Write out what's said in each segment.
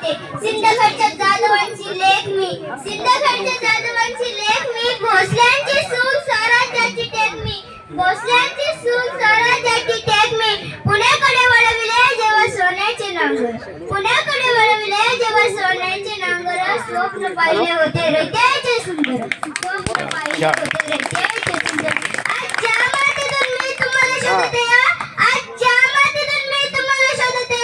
बोलते. सिंदखेडच्या जाधवांची लेख मी, सिंदखेडच्या जाधवांची लेख मी. भोसल्यांची सून स्वराज्याची टेक मी, भोसल्यांची सून स्वराज्याची टेक मी. पुण्याकडे वळविले जेव्हा सोन्याचे नांगर, पुण्याकडे वळविले जेव्हा सोन्याचे नांगर. स्वप्न पाहिले होते रयतेचे सुंदर, स्वप्न पाहिले होते रयतेचे सुंदर. आज ज्या मातीतून मी तुम्हाला शोधते, आज ज्या मातीतून मी तुम्हाला शोधते,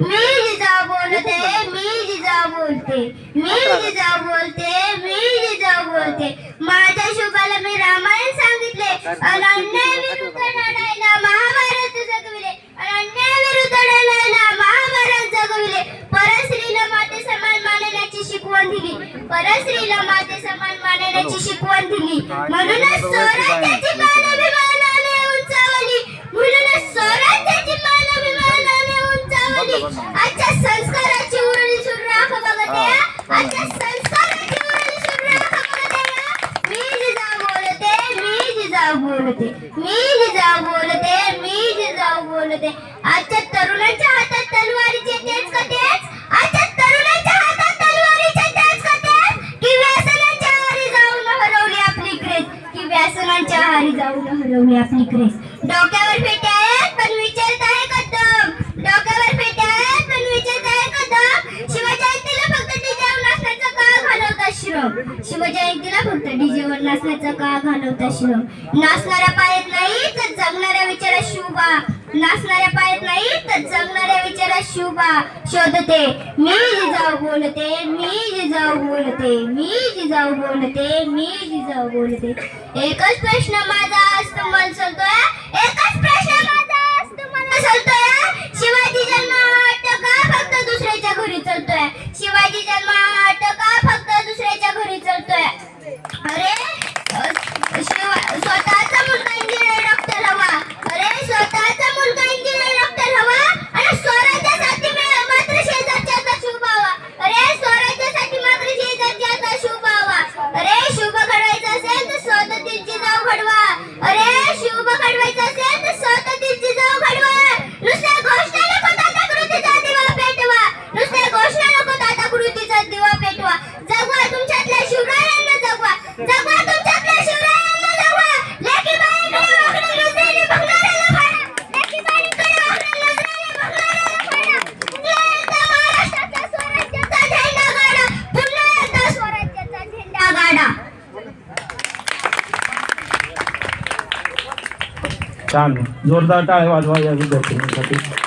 मी जिजाऊ बोलते, मी जिजाऊ बोलते, मी जिजाऊ बोलते, मी जिजाऊ बोलते. माझ्या शुभाला मी रामायण सांगितले, अन्यायाविरुद्ध लढायला महाभारत जगविले, अन्यायाविरुद्ध लढायला महाभारत जगविले. परस्त्रीला माते समान मानण्याची शिकवण दिली, परस्त्रीला माते समान मानण्याची शिकवण दिली. म्हणूनच स्वराज्याची मानविमानाने उंचावली, म्हणूनच स्वराज्याची मानविमानाने उंचावली. आजच्या संस्काराची उरळीसूर राख बघते, आजच्या संस्काराची उरळीसूर राख बघते. मी जिजाऊ बोलते, मी जिजाऊ बोलते, मी जिजाऊ बोलते, मी जिजाऊ बोलते. आजच्या तरुणांच्या हातात तलवारीचे तेच का तेच, आजच्या तरुणांच्या हातात तलवारीचे तेच का तेच. की व्यसनाच्या आहारी जाऊन हरवली आपली क्रेज, की व्यसनांच्या आहारी जाऊन हरवली आपली क्रेज. डोक्यावर फेट्या आहेत पण विचारत आहे का दम, डोक्यावर फेट्या आहेत पण विचारत आहे का दम. शिवजयंतीला फक्त डीजेवर नाचण्याचा का घालवता श्रम, शिवजयंतीला फक्त डीजेवर नाचण्याचा का घालवता श्रम. नाचणाऱ्या पायात नाही तर जगणाऱ्या विचारात शुभा, नाचणाऱ्या पायात नाही तर जगणाऱ्या विचारात शुभा शोधते. मी जिजाऊ बोलते, मी जिजाऊ बोलते, मी जिजाऊ बोलते, मी जिजाऊ बोलते. एकच प्रश्न माझा आज तुम्हाला चालतोय, एकच प्रश्न माझा आज तुम्हाला चालतोय. शिवाजी जन्म का फक्त दुसऱ्याच्या घरी चालतोय, शिवाजी जन्म का फक्त दुसऱ्याच्या घरी चालतोय. अरे स्वतःचा मुलगा इंजिनियर डॉक्टर हवा, अरे स्वतःचा मुलगा इंजिनियर डॉक्टर हवा आणि स्वराज्यासाठी मात्र शेजारच्याचा शुभ हवा, अरे स्वराज्यासाठी मात्र शेजारच्याचा शुभ हवा. अरे शुभ घडवायचं असेल तर स्वतःतील जिजाऊ घडवा, अरे शुभ घडवायचं असेल तर स्वतःतील जिजाऊ घडवा. नुसत्या घोषणा नको ताता कृतीचा दिवा पेटवा, नुसत्या घोषणा नको ताता कृतीचा दिवा पेटवा. जगवा तुमच्यातल्या शिवरायांना, जगवा जगवा तुमच्यातल्या शिवरायांना, जगवा. लेकी बाईकडे वाकडे नजरेने बघणाऱ्याला फाडा, लेकी बाईकडे वाकडे नजरेने बघणाऱ्याला फाडा. पुन्हा एकदा महाराष्ट्राच्या स्वराज्याचा झेंडा गाडा, पुन्हा एकदा स्वराज्याचा झेंडा गाडा. छान, जोरदार टाळ्या वाजवा या विद्यार्थ्यांसाठी.